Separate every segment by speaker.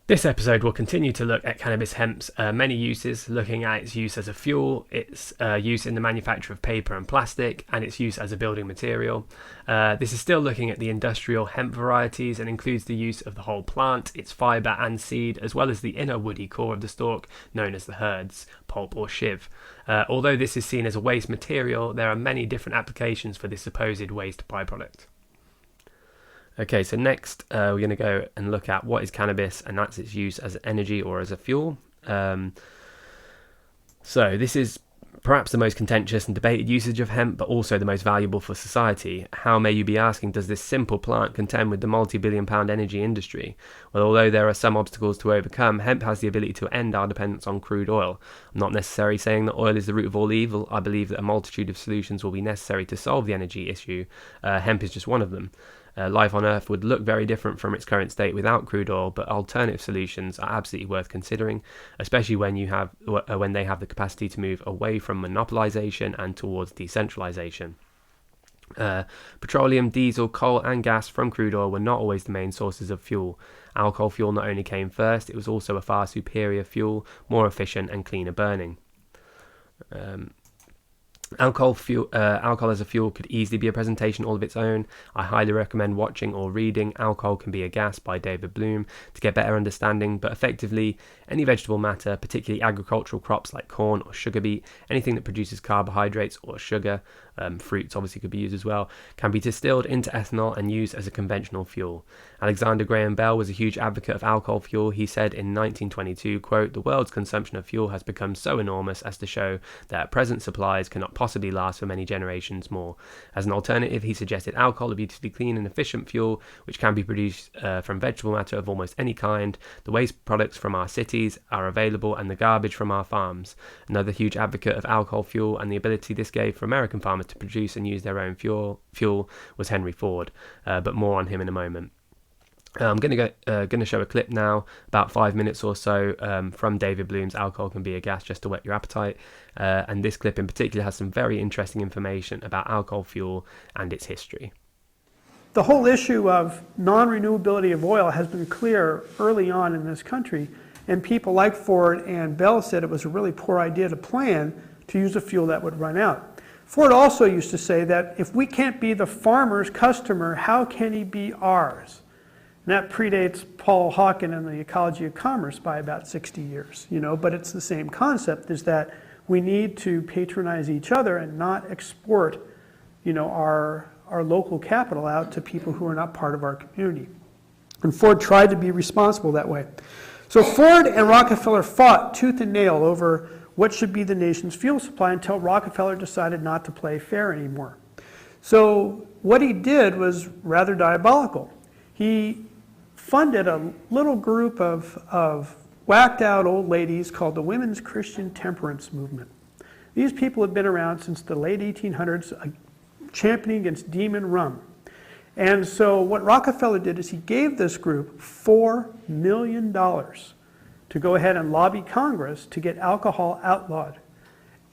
Speaker 1: This episode will continue to look at cannabis hemp's many uses, looking at its use as a fuel, its use in the manufacture of paper and plastic, and its use as a building material. This is still looking at the industrial hemp varieties and includes the use of the whole plant, its fibre and seed, as well as the inner woody core of the stalk, known as the hurds, pulp or shiv. Although this is seen as a waste material, there are many different applications for this supposed waste byproduct. Okay, so next we're going to go and look at what is cannabis, and that's its use as energy or as a fuel. So this is perhaps the most contentious and debated usage of hemp, but also the most valuable for society. How, may you be asking, does this simple plant contend with the multi-billion-pound energy industry? Well, although there are some obstacles to overcome, hemp has the ability to end our dependence on crude oil. I'm not necessarily saying that oil is the root of all evil. I believe that a multitude of solutions will be necessary to solve the energy issue. Hemp is just one of them. Life on Earth would look very different from its current state without crude oil, but alternative solutions are absolutely worth considering, especially when they have the capacity to move away from monopolization and towards decentralization. Petroleum, diesel, coal and gas from crude oil were not always the main sources of fuel. Alcohol fuel not only came first, it was also a far superior fuel, more efficient and cleaner burning. Alcohol as a fuel could easily be a presentation all of its own. I highly recommend watching or reading Alcohol Can Be a Gas by David Bloom to get better understanding, but effectively any vegetable matter, particularly agricultural crops like corn or sugar beet, anything that produces carbohydrates or sugar, fruits obviously could be used as well, can be distilled into ethanol and used as a conventional fuel. Alexander Graham Bell was a huge advocate of alcohol fuel. He said in 1922, quote, "The world's consumption of fuel has become so enormous as to show that present supplies cannot possibly last for many generations more." As an alternative, he suggested alcohol, a beautifully clean and efficient fuel which can be produced from vegetable matter of almost any kind. The waste products from our cities are available and the garbage from our farms. Another huge advocate of alcohol fuel and the ability this gave for American farmers to produce and use their own fuel was Henry Ford, but more on him in a moment. I'm going to show a clip now, about 5 minutes or so, from David Bloom's Alcohol Can Be a Gas, just to whet your appetite. And this clip in particular has some very interesting information about alcohol fuel and its history.
Speaker 2: The whole issue of non-renewability of oil has been clear early on in this country, and people like Ford and Bell said it was a really poor idea to plan to use a fuel that would run out. Ford also used to say that if we can't be the farmer's customer, how can he be ours? And that predates Paul Hawken and the Ecology of Commerce by about 60 years, but it's the same concept, is that we need to patronize each other and not export, our local capital out to people who are not part of our community. And Ford tried to be responsible that way. So Ford and Rockefeller fought tooth and nail over what should be the nation's fuel supply until Rockefeller decided not to play fair anymore. So what he did was rather diabolical. He funded a little group of whacked out old ladies called the Women's Christian Temperance Movement. These people have been around since the late 1800s, championing against demon rum. And so what Rockefeller did is he gave this group $4 million to go ahead and lobby Congress to get alcohol outlawed.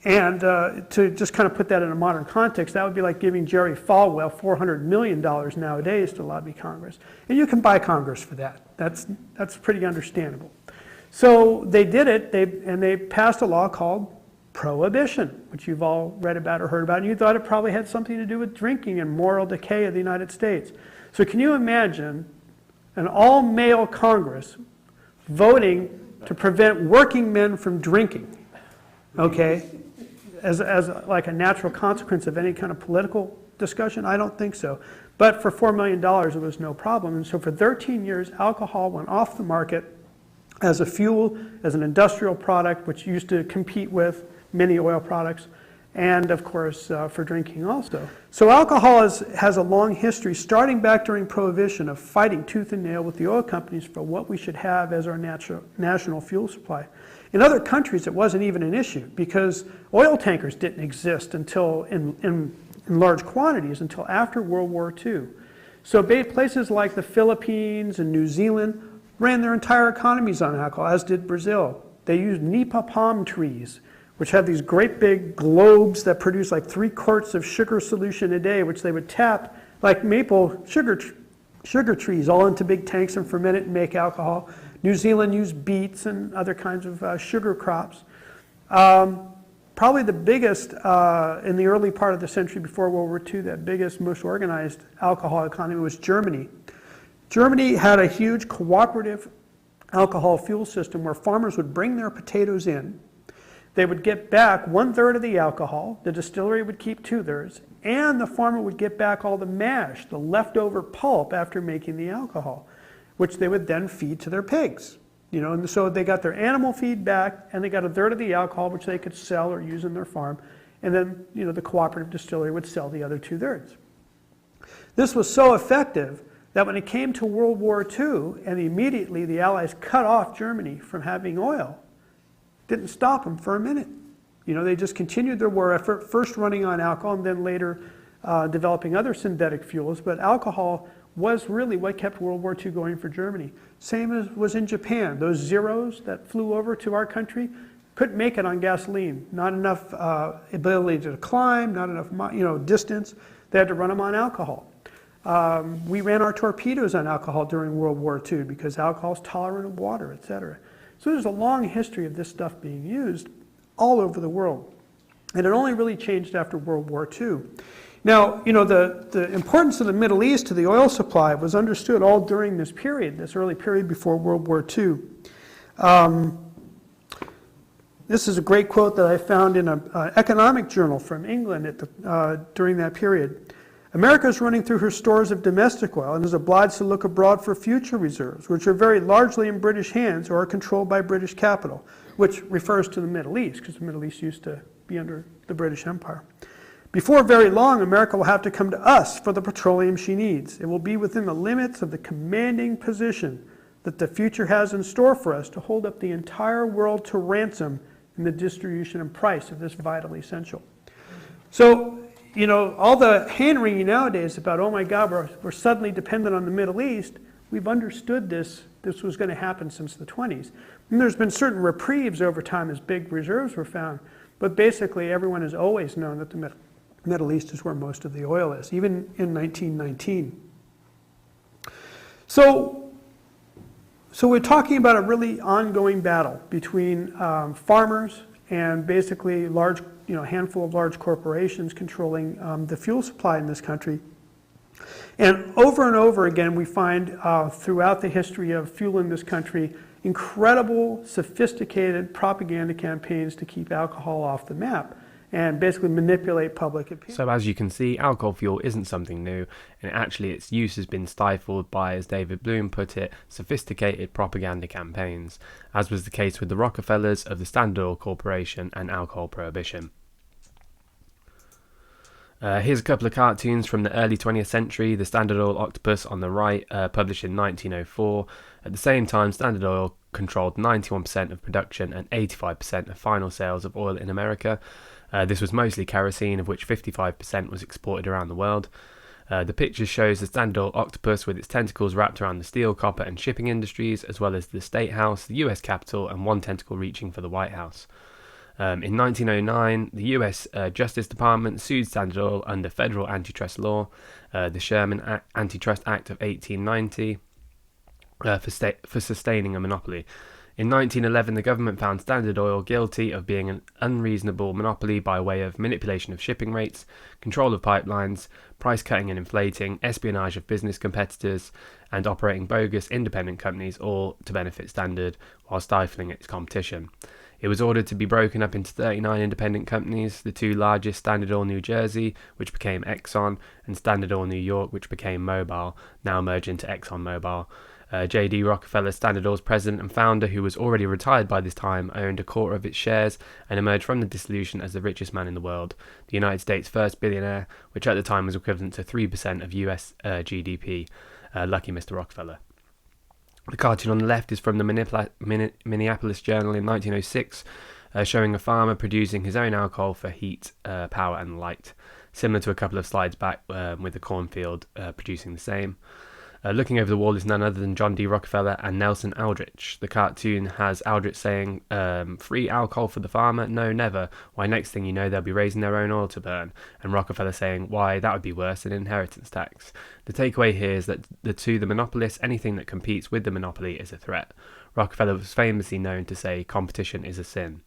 Speaker 2: And to just kind of put that in a modern context, that would be like giving Jerry Falwell $400 million nowadays to lobby Congress. And you can buy Congress for that. That's pretty understandable. So they did it, and they passed a law called Prohibition, which you've all read about or heard about, and you thought it probably had something to do with drinking and moral decay of the United States. So can you imagine an all-male Congress voting to prevent working men from drinking, okay, as like a natural consequence of any kind of political discussion? I don't think so. But for $4 million, it was no problem. And so for 13 years, alcohol went off the market as a fuel, as an industrial product, which used to compete with many oil products, and of course for drinking also. So alcohol has a long history, starting back during Prohibition, of fighting tooth and nail with the oil companies for what we should have as our national fuel supply. In other countries, it wasn't even an issue because oil tankers didn't exist until in large quantities until after World War II. So places like the Philippines and New Zealand ran their entire economies on alcohol, as did Brazil. They used nipa palm trees, which have these great big globes that produce like 3 quarts of sugar solution a day, which they would tap like maple sugar trees all into big tanks and ferment it and make alcohol. New Zealand used beets and other kinds of sugar crops. Probably the biggest in the early part of the century before World War II, that biggest, most organized alcohol economy was Germany. Germany had a huge cooperative alcohol fuel system where farmers would bring their potatoes in. They would get back 1/3 of the alcohol, the distillery would keep 2/3, and the farmer would get back all the mash, the leftover pulp after making the alcohol, which they would then feed to their pigs. And so they got their animal feed back, and they got 1/3 of the alcohol, which they could sell or use in their farm, and then the cooperative distillery would sell the other 2/3. This was so effective that when it came to World War II, and immediately the Allies cut off Germany from having oil, didn't stop them for a minute. They just continued their war effort, first running on alcohol and then later developing other synthetic fuels. But alcohol was really what kept World War II going for Germany. Same as was in Japan. Those Zeros that flew over to our country couldn't make it on gasoline. Not enough ability to climb, not enough distance. They had to run them on alcohol. We ran our torpedoes on alcohol during World War II because alcohol is tolerant of water, etc. So there's a long history of this stuff being used all over the world. And it only really changed after World War II. Now, the importance of the Middle East to the oil supply was understood all during this period, this early period before World War II. This is a great quote that I found in an economic journal from England during that period. America is running through her stores of domestic oil and is obliged to look abroad for future reserves, which are very largely in British hands or are controlled by British capital, which refers to the Middle East, because the Middle East used to be under the British Empire. Before very long, America will have to come to us for the petroleum she needs. It will be within the limits of the commanding position that the future has in store for us to hold up the entire world to ransom in the distribution and price of this vital essential. So, all the hand-wringing nowadays about, oh my God, we're suddenly dependent on the Middle East, we've understood this was going to happen since the 20s. And there's been certain reprieves over time as big reserves were found, but basically everyone has always known that the Middle East is where most of the oil is, even in 1919. So we're talking about a really ongoing battle between farmers and basically handful of large corporations controlling the fuel supply in this country. And over again, we find throughout the history of fuel in this country, incredible, sophisticated propaganda campaigns to keep alcohol off the map and basically manipulate public opinion.
Speaker 1: So as you can see, alcohol fuel isn't something new, and actually its use has been stifled by, as David Bloom put it, sophisticated propaganda campaigns, as was the case with the Rockefellers of the Standard Oil Corporation and alcohol prohibition. Here's a couple of cartoons from the early 20th century. The Standard Oil octopus on the right, published in 1904. At the same time, Standard Oil controlled 91% of production and 85% of final sales of oil in America. This was mostly kerosene, of which 55% was exported around the world. The picture shows the Standard Oil octopus with its tentacles wrapped around the steel, copper and shipping industries, as well as the State House, the US Capitol, and one tentacle reaching for the White House. In 1909, the US Justice Department sued Standard Oil under federal antitrust law, the Sherman Antitrust Act of 1890, for sustaining a monopoly. In 1911, the government found Standard Oil guilty of being an unreasonable monopoly by way of manipulation of shipping rates, control of pipelines, price cutting and inflating, espionage of business competitors, and operating bogus independent companies, all to benefit Standard while stifling its competition. It was ordered to be broken up into 39 independent companies, the two largest, Standard Oil New Jersey, which became Exxon, and Standard Oil New York, which became Mobil, now merged into Exxon Mobil. J.D. Rockefeller, Standard Oil's president and founder, who was already retired by this time, owned a quarter of its shares and emerged from the dissolution as the richest man in the world, the United States' first billionaire, which at the time was equivalent to 3% of US GDP. Lucky Mr. Rockefeller. The cartoon on the left is from the Minneapolis Journal in 1906, showing a farmer producing his own alcohol for heat, power and light, similar to a couple of slides back with the cornfield producing the same. Looking over the wall is none other than John D. Rockefeller and Nelson Aldrich. The cartoon has Aldrich saying, free alcohol for the farmer? No, never. Why, next thing you know, they'll be raising their own oil to burn. And Rockefeller saying, why, that would be worse than inheritance tax. The takeaway here is that to the monopolists, anything that competes with the monopoly is a threat. Rockefeller was famously known to say, "Competition is a sin."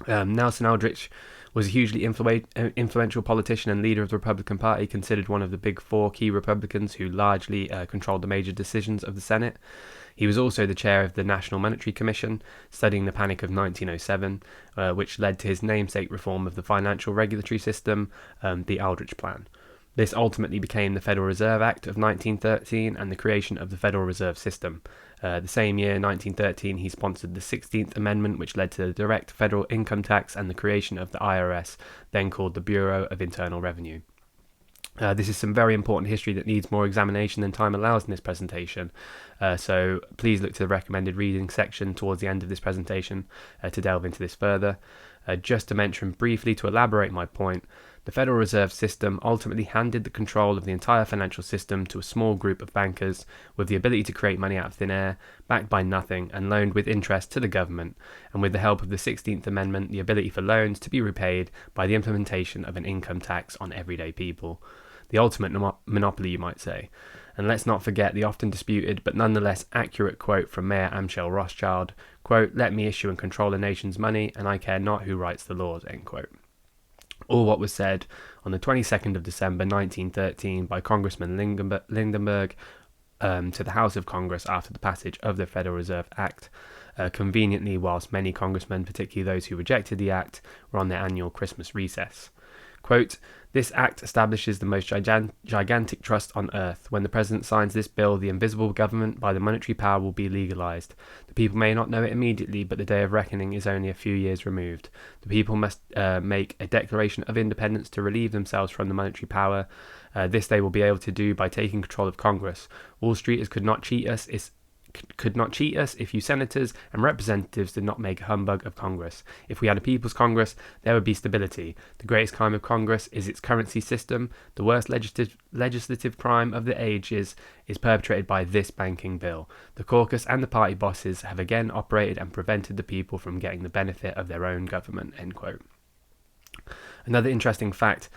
Speaker 1: Nelson Aldrich was a hugely influential politician and leader of the Republican Party, considered one of the big four key Republicans who largely controlled the major decisions of the Senate. He was also the chair of the National Monetary Commission, studying the Panic of 1907, which led to his namesake reform of the financial regulatory system, the Aldrich Plan. This ultimately became the Federal Reserve Act of 1913 and the creation of the Federal Reserve System. The same year, 1913, he sponsored the 16th Amendment, which led to the direct federal income tax and the creation of the IRS, then called the Bureau of Internal Revenue. This is some very important history that needs more examination than time allows in this presentation, so please look to the recommended reading section towards the end of this presentation to delve into this further. Just to mention briefly, to elaborate my point, the Federal Reserve System ultimately handed the control of the entire financial system to a small group of bankers with the ability to create money out of thin air, backed by nothing, and loaned with interest to the government, and with the help of the 16th Amendment, the ability for loans to be repaid by the implementation of an income tax on everyday people. The ultimate monopoly, you might say. And let's not forget the often disputed but nonetheless accurate quote from Mayor Amschel Rothschild, quote, "Let me issue and control a nation's money, and I care not who writes the laws," end quote. Or what was said on the 22nd of December 1913 by Congressman Lindenberg to the House of Congress after the passage of the Federal Reserve Act, conveniently whilst many congressmen, particularly those who rejected the act, were on their annual Christmas recess. Quote, "This act establishes the most gigantic trust on earth. When the President signs this bill, the invisible government by the monetary power will be legalized. The people may not know it immediately, but the day of reckoning is only a few years removed. The people must make a declaration of independence to relieve themselves from the monetary power. This they will be able to do by taking control of Congress. Wall Streeters could not cheat us if you senators and representatives did not make a humbug of Congress. If we had a People's Congress, there would be stability. The greatest crime of Congress is its currency system. The worst legislative crime of the age is perpetrated by this banking bill. The caucus and the party bosses have again operated and prevented the people from getting the benefit of their own government," end quote. Another interesting fact,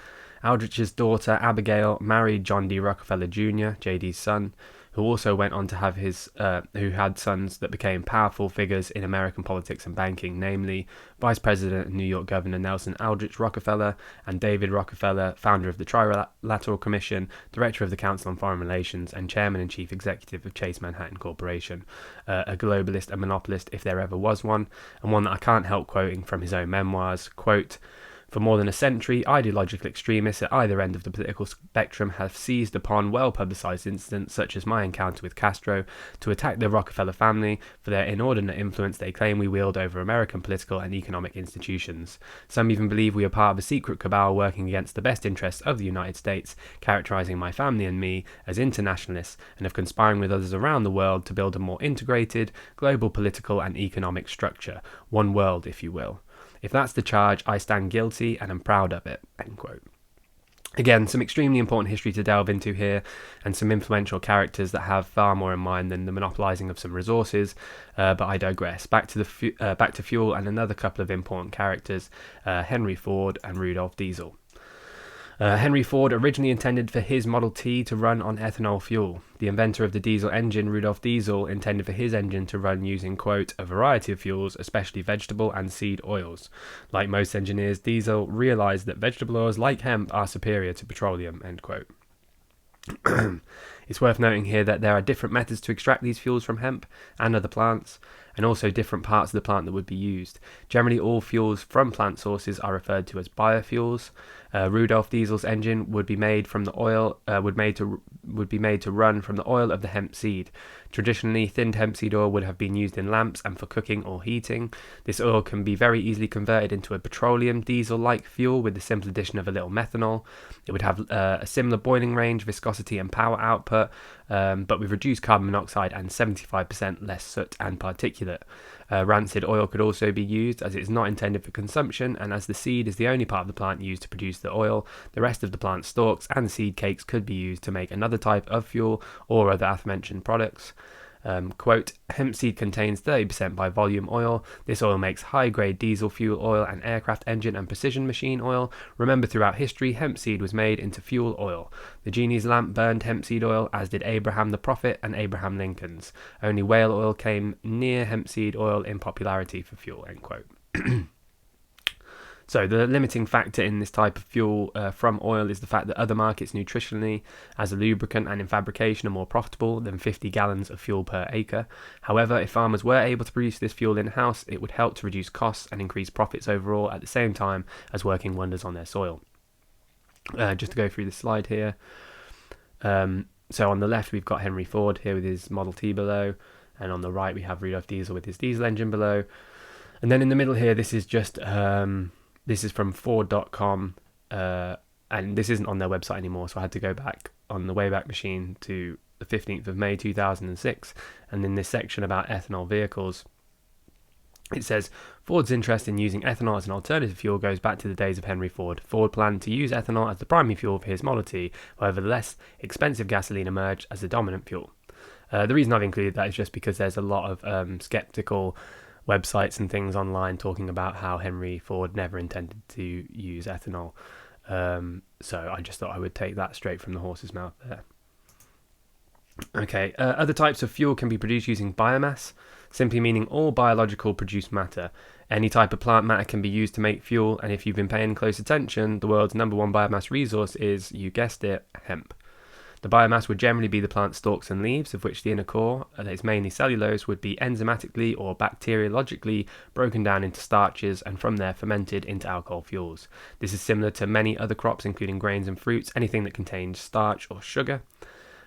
Speaker 1: Aldrich's daughter Abigail married John D. Rockefeller Jr., JD's son, who also went on to have who had sons that became powerful figures in American politics and banking, namely Vice President and New York Governor Nelson Aldrich Rockefeller and David Rockefeller, founder of the Trilateral Commission, Director of the Council on Foreign Relations, and Chairman and Chief Executive of Chase Manhattan Corporation, a globalist and monopolist if there ever was one, and one that I can't help quoting from his own memoirs, quote, "For more than a century, ideological extremists at either end of the political spectrum have seized upon well-publicized incidents such as my encounter with Castro to attack the Rockefeller family for their inordinate influence they claim we wield over American political and economic institutions. Some even believe we are part of a secret cabal working against the best interests of the United States, characterizing my family and me as internationalists and of conspiring with others around the world to build a more integrated, global political and economic structure, one world, if you will. If that's the charge, I stand guilty and am proud of it," end quote. Again, some extremely important history to delve into here, and some influential characters that have far more in mind than the monopolizing of some resources, but I digress. Back to fuel and another couple of important characters, Henry Ford and Rudolph Diesel. Henry Ford originally intended for his Model T to run on ethanol fuel. The inventor of the diesel engine, Rudolph Diesel, intended for his engine to run using, quote, "a variety of fuels, especially vegetable and seed oils. Like most engineers, Diesel realized that vegetable oils like hemp are superior to petroleum," end quote. It's worth noting here that there are different methods to extract these fuels from hemp and other plants, and also different parts of the plant that would be used. Generally, all fuels from plant sources are referred to as biofuels. Rudolph Diesel's engine would be made from the oil would be made to run from the oil of the hemp seed. Traditionally, thinned hemp seed oil would have been used in lamps and for cooking or heating. This oil can be very easily converted into a petroleum diesel-like fuel with the simple addition of a little methanol. It would have a similar boiling range, viscosity and power output, but with reduced carbon monoxide and 75% less soot and particulate. Rancid oil could also be used, as it is not intended for consumption, and as the seed is the only part of the plant used to produce the oil, the rest of the plant stalks and seed cakes could be used to make another type of fuel or other aforementioned products. Quote, hemp seed contains 30% by volume oil. This oil makes high-grade diesel fuel oil and aircraft engine and precision machine oil. Remember, throughout history, hemp seed was made into fuel oil. The genie's lamp burned hemp seed oil, as did Abraham the Prophet and Abraham Lincoln's. Only whale oil came near hemp seed oil in popularity for fuel, end quote. So the limiting factor in this type of fuel from oil is the fact that other markets nutritionally, as a lubricant and in fabrication, are more profitable than 50 gallons of fuel per acre. However, if farmers were able to produce this fuel in-house, it would help to reduce costs and increase profits overall at the same time as working wonders on their soil. Just to go through the slide here. So on the left, we've got Henry Ford here with his Model T below, and on the right, we have Rudolf Diesel with his diesel engine below. And then in the middle here, this is just... this is from Ford.com, and this isn't on their website anymore, so I had to go back on the Wayback Machine to the 15th of May 2006, and in this section about ethanol vehicles, it says, Ford's interest in using ethanol as an alternative fuel goes back to the days of Henry Ford. Ford planned to use ethanol as the primary fuel for his Model T, however the less expensive gasoline emerged as the dominant fuel. The reason I've included that is just because there's a lot of skeptical websites and things online talking about how Henry Ford never intended to use ethanol. So I just thought I would take that straight from the horse's mouth there. Okay, other types of fuel can be produced using biomass, simply meaning all biological produced matter. Any type of plant matter can be used to make fuel, and if you've been paying close attention, the world's number one biomass resource is, you guessed it, hemp. The biomass would generally be the plant's stalks and leaves, of which the inner core, that is mainly cellulose, would be enzymatically or bacteriologically broken down into starches and from there fermented into alcohol fuels. This is similar to many other crops, including grains and fruits, anything that contains starch or sugar.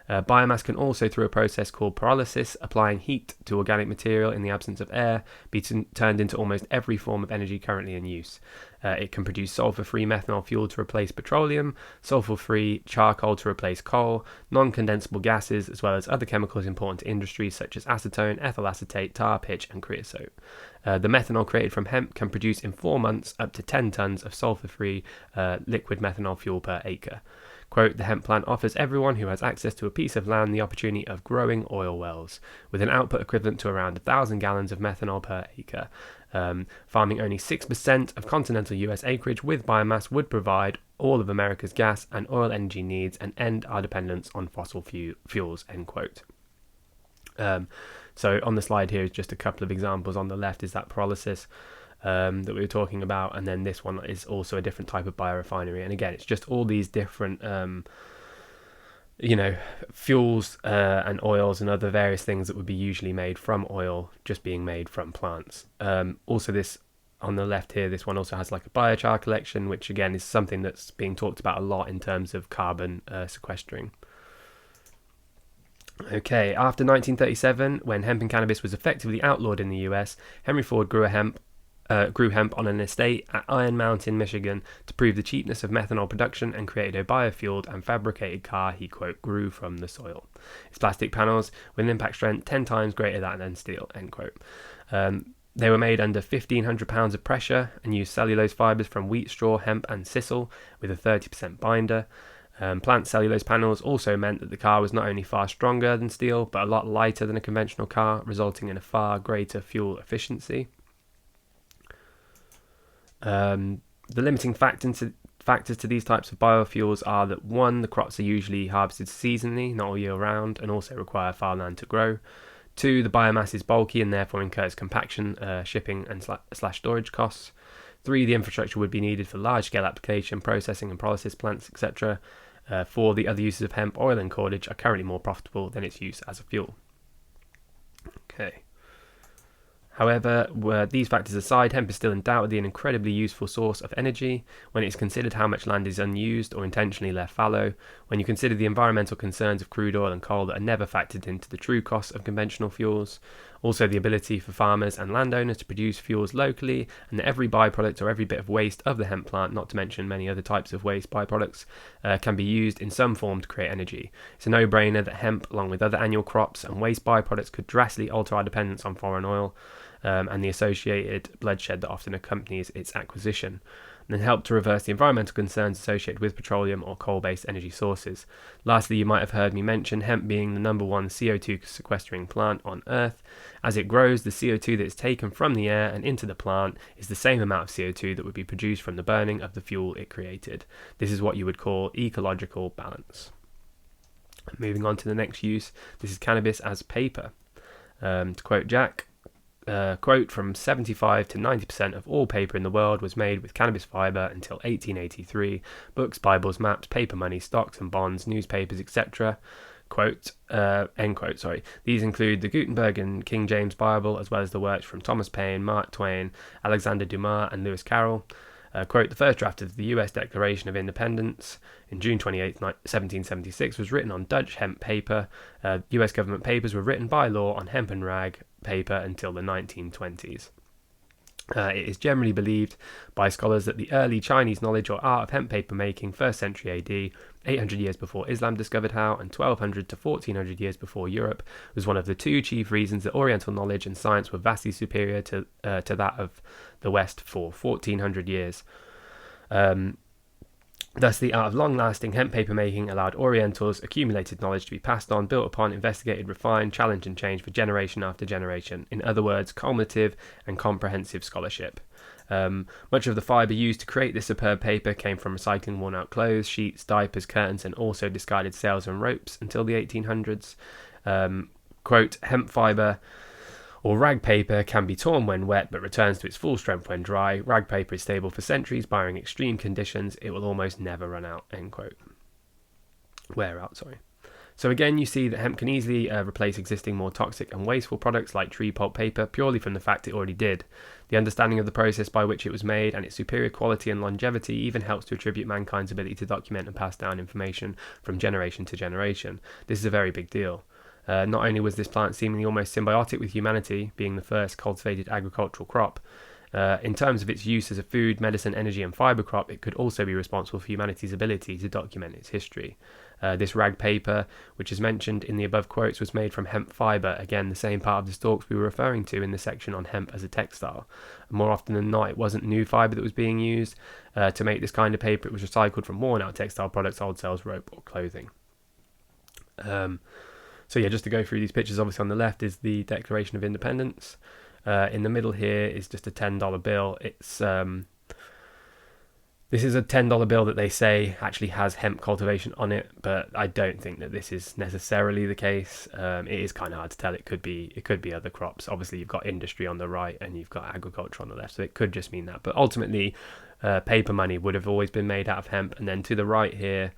Speaker 1: Biomass can also, through a process called pyrolysis, applying heat to organic material in the absence of air, be turned into almost every form of energy currently in use. It can produce sulfur-free methanol fuel to replace petroleum, sulfur-free charcoal to replace coal, non-condensable gases, as well as other chemicals important to industries such as acetone, ethyl acetate, tar pitch, and creosote. The methanol created from hemp can produce in 4 months up to 10 tons of sulfur-free liquid methanol fuel per acre. Quote, the hemp plant offers everyone who has access to a piece of land the opportunity of growing oil wells, with an output equivalent to around 1,000 gallons of methanol per acre. Farming only 6% of continental US acreage with biomass would provide all of America's gas and oil energy needs and end our dependence on fossil fuels, end quote. So on the slide here is just a couple of examples. On the left is that pyrolysis that we were talking about, and then this one is also a different type of biorefinery, and again it's just all these different fuels and oils and other various things that would be usually made from oil just being made from plants. Also this on the left here, this one also has like a biochar collection, which again is something that's being talked about a lot in terms of carbon sequestering. Okay, after 1937, when hemp and cannabis was effectively outlawed in the US, Henry Ford grew hemp on an estate at Iron Mountain, Michigan, to prove the cheapness of methanol production, and created a biofueled and fabricated car he, quote, grew from the soil. Its plastic panels with an impact strength 10 times greater than steel, end quote. They were made under 1,500 pounds of pressure and used cellulose fibres from wheat straw, hemp and sisal with a 30% binder. Plant cellulose panels also meant that the car was not only far stronger than steel, but a lot lighter than a conventional car, resulting in a far greater fuel efficiency. The limiting factors to these types of biofuels are that 1, the crops are usually harvested seasonally, not all year round, and also require farmland to grow. 2, the biomass is bulky and therefore incurs compaction, shipping and slash storage costs. 3, the infrastructure would be needed for large-scale application, processing and pyrolysis plants, etc. 4, the other uses of hemp, oil and cordage are currently more profitable than its use as a fuel. Okay. However, these factors aside, hemp is still undoubtedly an incredibly useful source of energy when it's considered how much land is unused or intentionally left fallow, when you consider the environmental concerns of crude oil and coal that are never factored into the true costs of conventional fuels, also the ability for farmers and landowners to produce fuels locally, and that every byproduct or every bit of waste of the hemp plant, not to mention many other types of waste byproducts, can be used in some form to create energy. It's a no-brainer that hemp, along with other annual crops and waste byproducts, could drastically alter our dependence on foreign oil, and the associated bloodshed that often accompanies its acquisition. and help to reverse the environmental concerns associated with petroleum or coal-based energy sources. Lastly, you might have heard me mention hemp being the number one CO2 sequestering plant on Earth. As it grows, the CO2 that is taken from the air and into the plant is the same amount of CO2 that would be produced from the burning of the fuel it created. This is what you would call ecological balance. Moving on to the next use, this is cannabis as paper. To quote Jack, quote, from 75 to 90% of all paper in the world was made with cannabis fibre until 1883. Books, Bibles, maps, paper money, stocks and bonds, newspapers, etc. Quote, end quote, sorry. These include the Gutenberg and King James Bible, as well as the works from Thomas Paine, Mark Twain, Alexander Dumas and Lewis Carroll. Quote, the first draft of the US Declaration of Independence in June 28, 1776 was written on Dutch hemp paper. US government papers were written by law on hemp and rag paper until the 1920s. It is generally believed by scholars that the early Chinese knowledge or art of hemp paper making, 1st century AD, 800 years before Islam discovered how, and 1200 to 1400 years before Europe, was one of the two chief reasons that Oriental knowledge and science were vastly superior to that of the West for 1400 years. Thus, the art of long-lasting hemp paper making allowed Orientals' accumulated knowledge to be passed on, built upon, investigated, refined, challenged and changed for generation after generation. In other words, cumulative and comprehensive scholarship. Much of the fibre used to create this superb paper came from recycling worn-out clothes, sheets, diapers, curtains and also discarded sails and ropes until the 1800s. Quote, hemp fibre or rag paper can be torn when wet but returns to its full strength when dry. Rag paper is stable for centuries, barring extreme conditions. It will almost never run out, end quote. Wear out, sorry. So again, you see that hemp can easily replace existing more toxic and wasteful products like tree pulp paper purely from the fact it already did. The understanding of the process by which it was made and its superior quality and longevity even helps to attribute mankind's ability to document and pass down information from generation to generation. This is a very big deal. Not only was this plant seemingly almost symbiotic with humanity, being the first cultivated agricultural crop, in terms of its use as a food, medicine, energy and fibre crop, it could also be responsible for humanity's ability to document its history. This rag paper, which is mentioned in the above quotes, was made from hemp fibre, again the same part of the stalks we were referring to in the section on hemp as a textile. More often than not, it wasn't new fibre that was being used to make this kind of paper. It was recycled from worn out textile products, old sails, rope or clothing. So yeah, just to go through these pictures, obviously on the left is the Declaration of Independence. In the middle here is just a $10 bill. It's this is a $10 bill that they say actually has hemp cultivation on it, but I don't think that this is necessarily the case. It is kind of hard to tell. It could be other crops. Obviously, you've got industry on the right and you've got agriculture on the left, so it could just mean that. But ultimately, paper money would have always been made out of hemp. And then to the right here,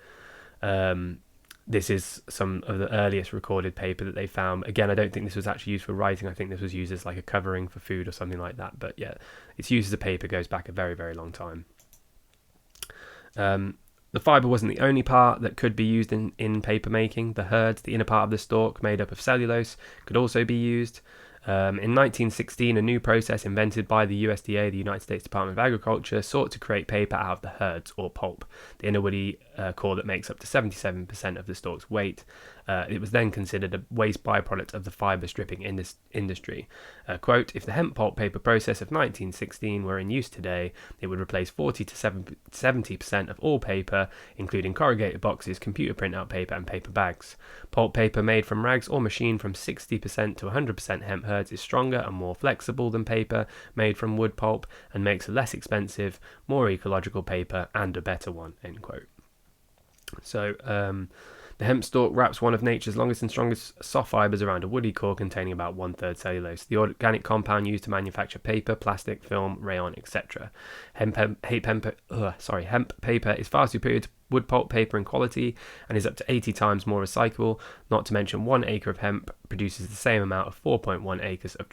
Speaker 1: this is some of the earliest recorded paper that they found. Again, I don't think this was actually used for writing. I think this was used as like a covering for food or something like that. But yeah, its use as a paper goes back a very, very long time. The fibre wasn't the only part that could be used in paper making. The hurds, the inner part of the stalk made up of cellulose, could also be used. In 1916, a new process invented by the USDA, the United States Department of Agriculture, sought to create paper out of the hurds, or pulp, the inner woody core that makes up to 77% of the stalk's weight. It was then considered a waste byproduct of the fibre stripping industry. Quote, if the hemp pulp paper process of 1916 were in use today, it would replace 40 to 70% of all paper, including corrugated boxes, computer printout paper and paper bags. Pulp paper made from rags or machined from 60% to 100% hemp hurds is stronger and more flexible than paper made from wood pulp and makes a less expensive, more ecological paper and a better one, end quote. So, the hemp stalk wraps one of nature's longest and strongest soft fibres around a woody core containing about 1/3 cellulose, the organic compound used to manufacture paper, plastic, film, rayon, etc. Hemp paper is far superior to wood pulp paper in quality and is up to 80 times more recyclable. Not to mention 1 acre of hemp produces the same amount of 4.1 acres of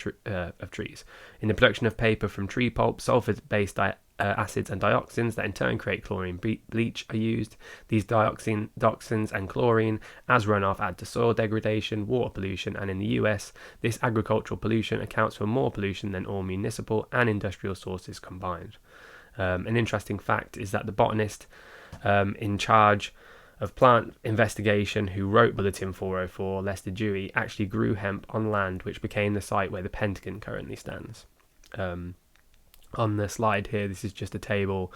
Speaker 1: trees. In the production of paper from tree pulp, sulfur-based acids and dioxins that in turn create chlorine bleach are used. These dioxins and chlorine as runoff add to soil degradation, water pollution, and in the US, this agricultural pollution accounts for more pollution than all municipal and industrial sources combined. An interesting fact is that the botanist in charge of plant investigation who wrote Bulletin 404, Lester Dewey, actually grew hemp on land which became the site where the Pentagon currently stands. on the slide here, this is just a table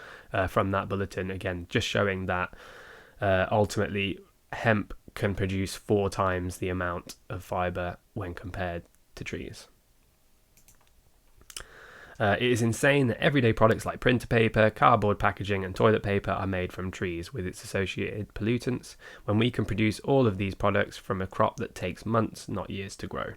Speaker 1: from that bulletin, again, just showing that ultimately hemp can produce 4 times the amount of fibre when compared to trees. It is insane that everyday products like printer paper, cardboard packaging and toilet paper are made from trees with its associated pollutants, when we can produce all of these products from a crop that takes months, not years to grow.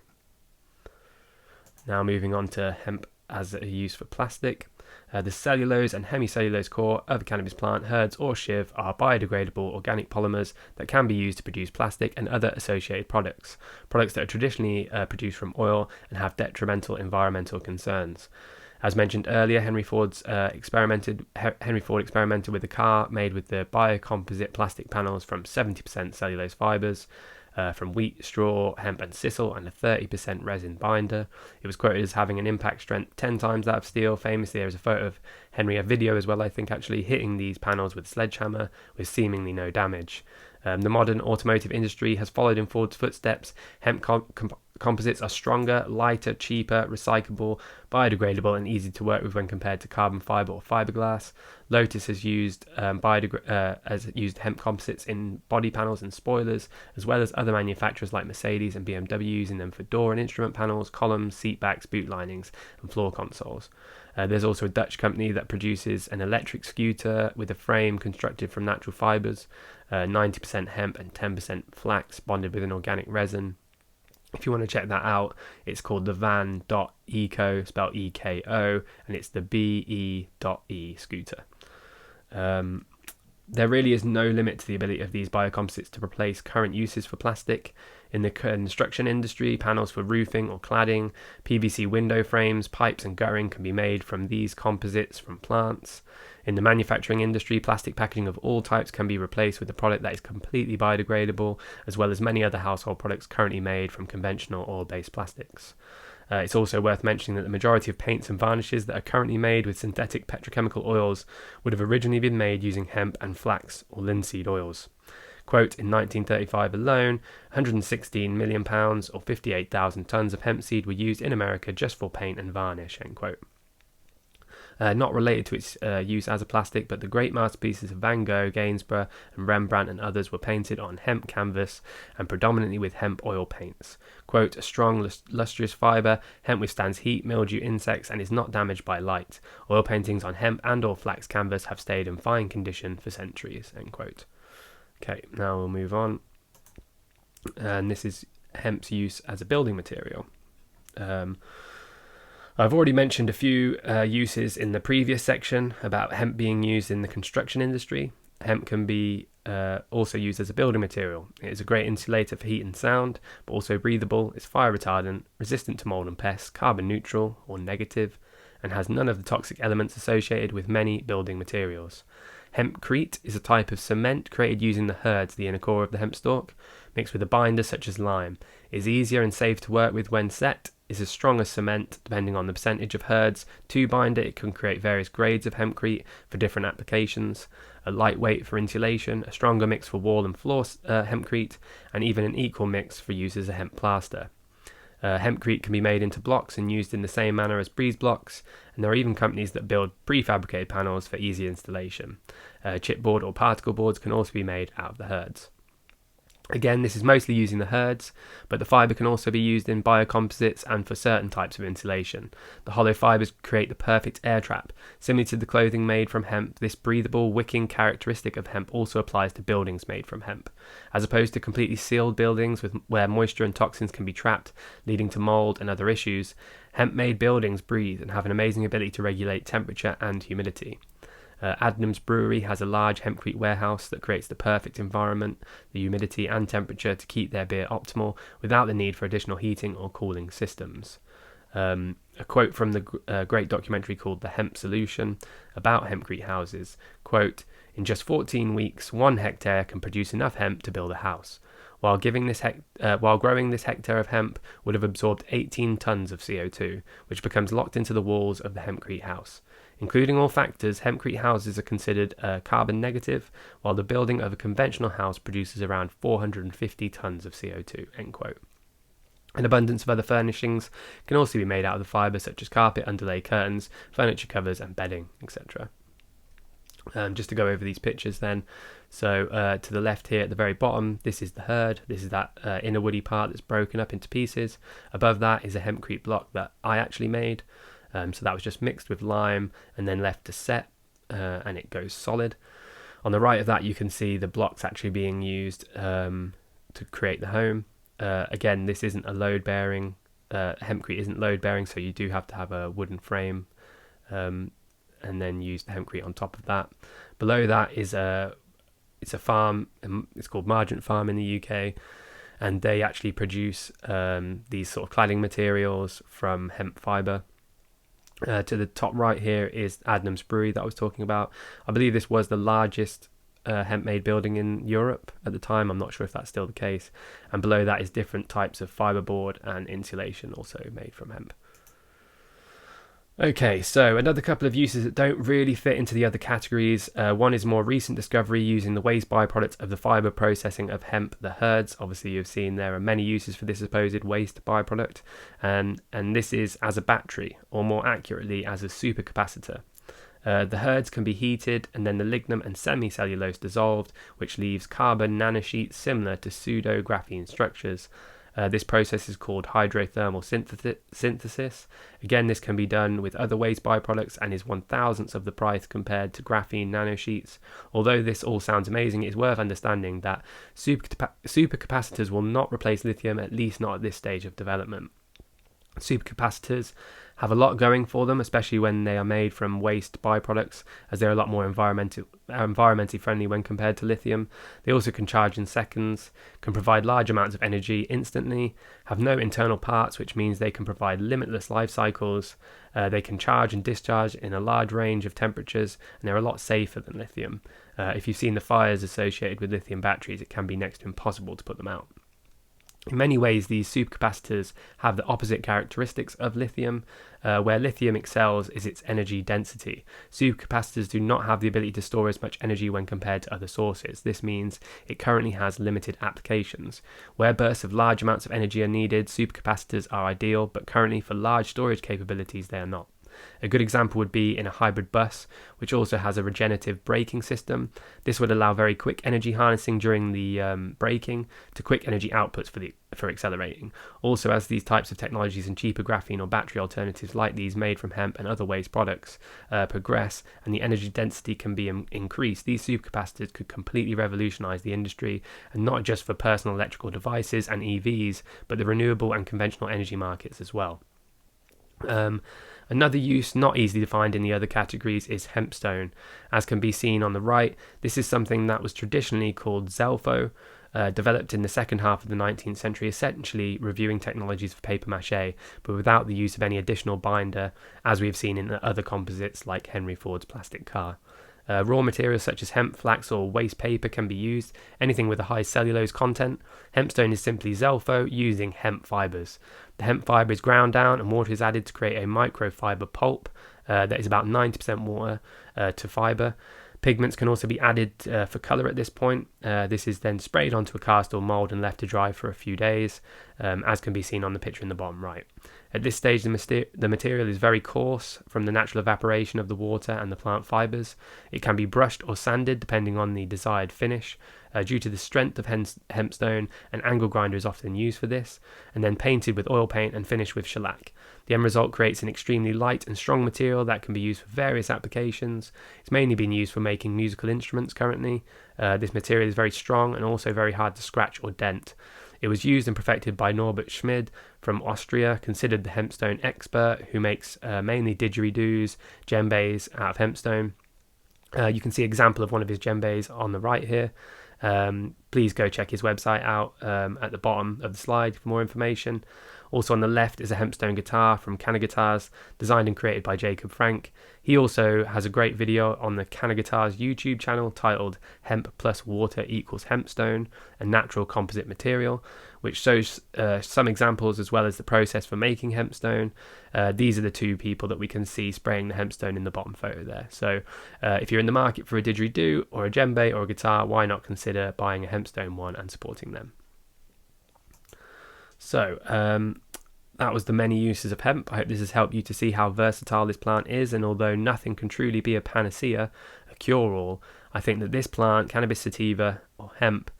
Speaker 1: Now moving on to hemp as a use for plastic. The cellulose and hemicellulose core of a cannabis plant, hurds or shiv, are biodegradable organic polymers that can be used to produce plastic and other associated products that are traditionally produced from oil and have detrimental environmental concerns. As mentioned earlier, Henry Ford experimented with a car made with the biocomposite plastic panels from 70% cellulose fibres, from wheat, straw, hemp and sisal, and a 30% resin binder. It was quoted as having an impact strength 10 times that of steel. Famously, there is a photo of Henry, a video as well, I think, actually hitting these panels with a sledgehammer with seemingly no damage. The modern automotive industry has followed in Ford's footsteps. Hemp composites are stronger, lighter, cheaper, recyclable, biodegradable and easy to work with when compared to carbon fibre or fiberglass. Lotus has used hemp composites in body panels and spoilers, as well as other manufacturers like Mercedes and BMW using them for door and instrument panels, columns, seat backs, boot linings and floor consoles. There's also a Dutch company that produces an electric scooter with a frame constructed from natural fibres, 90% hemp and 10% flax bonded with an organic resin. If you want to check that out, it's called the van.eco, spelled EKO, and it's the BE.E scooter. There really is no limit to the ability of these biocomposites to replace current uses for plastic. In the construction industry, panels for roofing or cladding, PVC window frames, pipes and guttering can be made from these composites from plants. In the manufacturing industry, plastic packaging of all types can be replaced with a product that is completely biodegradable, as well as many other household products currently made from conventional oil-based plastics. It's also worth mentioning that the majority of paints and varnishes that are currently made with synthetic petrochemical oils would have originally been made using hemp and flax or linseed oils. Quote, in 1935 alone, 116 million pounds or 58,000 tonnes of hemp seed were used in America just for paint and varnish, end quote. Not related to its use as a plastic, but the great masterpieces of Van Gogh, Gainsborough and Rembrandt and others were painted on hemp canvas and predominantly with hemp oil paints. Quote, a strong, lustrous fibre, hemp withstands heat, mildew, insects and is not damaged by light. Oil paintings on hemp and or flax canvas have stayed in fine condition for centuries, end quote. Okay, now we'll move on. And this is hemp's use as a building material. I've already mentioned a few uses in the previous section about hemp being used in the construction industry. Hemp can be also used as a building material. It is a great insulator for heat and sound, but also breathable. It's fire retardant, resistant to mold and pests, carbon neutral or negative, and has none of the toxic elements associated with many building materials. Hempcrete is a type of cement created using the hurds, the inner core of the hemp stalk, mixed with a binder such as lime. It is easier and safe to work with when set, is as strong as cement depending on the percentage of hurds. To binder, it can create various grades of hempcrete for different applications, a lightweight for insulation, a stronger mix for wall and floor hempcrete, and even an equal mix for use as a hemp plaster. Hempcrete can be made into blocks and used in the same manner as breeze blocks, and there are even companies that build prefabricated panels for easy installation. Chipboard or particle boards can also be made out of the hurds. Again, this is mostly using the hurds, but the fibre can also be used in biocomposites and for certain types of insulation. The hollow fibres create the perfect air trap. Similar to the clothing made from hemp, this breathable, wicking characteristic of hemp also applies to buildings made from hemp. As opposed to completely sealed buildings where moisture and toxins can be trapped, leading to mould and other issues, hemp-made buildings breathe and have an amazing ability to regulate temperature and humidity. Adnams Brewery has a large hempcrete warehouse that creates the perfect environment, the humidity and temperature to keep their beer optimal without the need for additional heating or cooling systems. A quote from the great documentary called The Hemp Solution about hempcrete houses, quote, in just 14 weeks, 1 hectare can produce enough hemp to build a house. While growing this hectare of hemp would have absorbed 18 tons of CO2, which becomes locked into the walls of the hempcrete house. Including all factors, hempcrete houses are considered carbon negative, while the building of a conventional house produces around 450 tons of CO2, end quote. An abundance of other furnishings can also be made out of the fibre, such as carpet, underlay, curtains, furniture covers and bedding, etc. Just to go over these pictures then. So to the left here at the very bottom, this is the hurd. This is that inner woody part that's broken up into pieces. Above that is a hempcrete block that I actually made. So that was just mixed with lime and then left to set, and it goes solid. On the right of that, you can see the blocks actually being used to create the home. Again, this isn't a load-bearing, hempcrete isn't load-bearing, so you do have to have a wooden frame and then use the hempcrete on top of that. Below that is it's a farm, it's called Margent Farm in the UK, and they actually produce these sort of cladding materials from hemp fibre. To the top right here is Adnams Brewery that I was talking about. I believe this was the largest hemp-made building in Europe at the time. I'm not sure if that's still the case. And below that is different types of fiberboard and insulation also made from hemp. Okay, so another couple of uses that don't really fit into the other categories. One is more recent discovery using the waste byproducts of the fibre processing of hemp, the hurds. Obviously, you've seen there are many uses for this supposed waste byproduct. And this is as a battery, or more accurately, as a supercapacitor. The hurds can be heated and then the lignum and semicellulose dissolved, which leaves carbon nanosheets similar to pseudo-graphene structures. This process is called hydrothermal synthesis. Again, this can be done with other waste byproducts and is 1/1000th of the price compared to graphene nanosheets. Although this all sounds amazing, it's worth understanding that supercapacitors will not replace lithium, at least not at this stage of development. Supercapacitors have a lot going for them, especially when they are made from waste byproducts, as they're a lot more environmentally friendly when compared to lithium. They also can charge in seconds, can provide large amounts of energy instantly, have no internal parts, which means they can provide limitless life cycles. They can charge and discharge in a large range of temperatures, and they're a lot safer than lithium. If you've seen the fires associated with lithium batteries, it can be next to impossible to put them out. In many ways, these supercapacitors have the opposite characteristics of lithium. Where lithium excels is its energy density. Supercapacitors do not have the ability to store as much energy when compared to other sources. This means it currently has limited applications. Where bursts of large amounts of energy are needed, supercapacitors are ideal, but currently for large storage capabilities they are not. A good example would be in a hybrid bus, which also has a regenerative braking system. This would allow very quick energy harnessing during the braking to quick energy outputs for accelerating. Also, as these types of technologies and cheaper graphene or battery alternatives like these made from hemp and other waste products progress and the energy density can be increased, these supercapacitors could completely revolutionize the industry, and not just for personal electrical devices and EVs, but the renewable and conventional energy markets as well. Another use not easily defined in the other categories is hempstone. As can be seen on the right, this is something that was traditionally called Zelfo, developed in the second half of the 19th century, essentially reviewing technologies for paper mache, but without the use of any additional binder, as we have seen in other composites like Henry Ford's plastic car. Raw materials such as hemp, flax or waste paper can be used, anything with a high cellulose content. Hempstone is simply Zelfo using hemp fibres. The hemp fibre is ground down and water is added to create a microfibre pulp that is about 90% water to fibre. Pigments can also be added for colour at this point. This is then sprayed onto a cast or mould and left to dry for a few days, as can be seen on the picture in the bottom right. At this stage, the material is very coarse from the natural evaporation of the water and the plant fibres. It can be brushed or sanded depending on the desired finish. Due to the strength of hempstone, an angle grinder is often used for this, and then painted with oil paint and finished with shellac. The end result creates an extremely light and strong material that can be used for various applications. It's mainly been used for making musical instruments currently. This material is very strong and also very hard to scratch or dent. It was used and perfected by Norbert Schmid from Austria, considered the hempstone expert, who makes mainly didgeridoos, djembes out of hempstone. You can see an example of one of his djembes on the right here. Please go check his website out at the bottom of the slide for more information. Also on the left is a hempstone guitar from Cannabis, designed and created by Jacob Frank. He also has a great video on the Cannabis YouTube channel titled Hemp plus Water equals Hempstone, a natural composite material, which shows some examples as well as the process for making hempstone. These are the two people that we can see spraying the hempstone in the bottom photo there. So if you're in the market for a didgeridoo or a djembe or a guitar, why not consider buying a hempstone one and supporting them? So, that was the many uses of hemp. I hope this has helped you to see how versatile this plant is, and although nothing can truly be a panacea, a cure-all, I think that this plant, Cannabis sativa or hemp,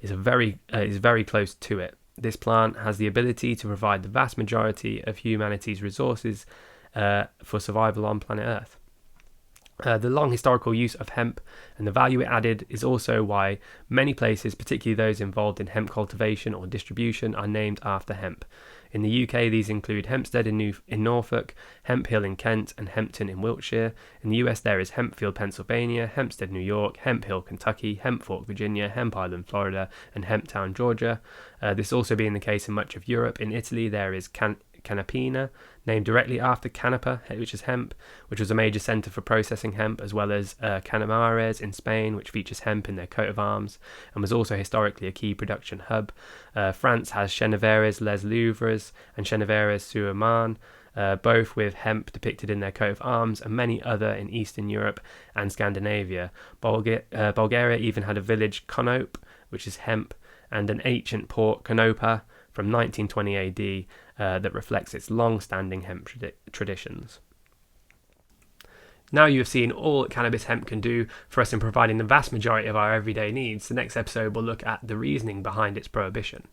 Speaker 1: is very close to it. This plant has the ability to provide the vast majority of humanity's resources for survival on planet Earth. The long historical use of hemp and the value it added is also why many places, particularly those involved in hemp cultivation or distribution, are named after hemp. In the UK, these include Hempstead in Norfolk, Hemp Hill in Kent, and Hempton in Wiltshire. In the US, there is Hempfield, Pennsylvania, Hempstead, New York, Hemp Hill, Kentucky, Hemp Fork, Virginia, Hemp Island, Florida, and Hemptown, Georgia. This also being the case in much of Europe. In Italy, there is Canapina, named directly after Canapa, which is hemp, which was a major centre for processing hemp, as well as Canamares in Spain, which features hemp in their coat of arms, and was also historically a key production hub. France has Cheneveres les Louvres and Cheneveres sur Marne, both with hemp depicted in their coat of arms, and many other in Eastern Europe and Scandinavia. Bulgaria even had a village Konop, which is hemp, and an ancient port Konopa from 1920 AD that reflects its long-standing hemp traditions. Now you have seen all that cannabis hemp can do for us in providing the vast majority of our everyday needs. The next episode will look at the reasoning behind its prohibition.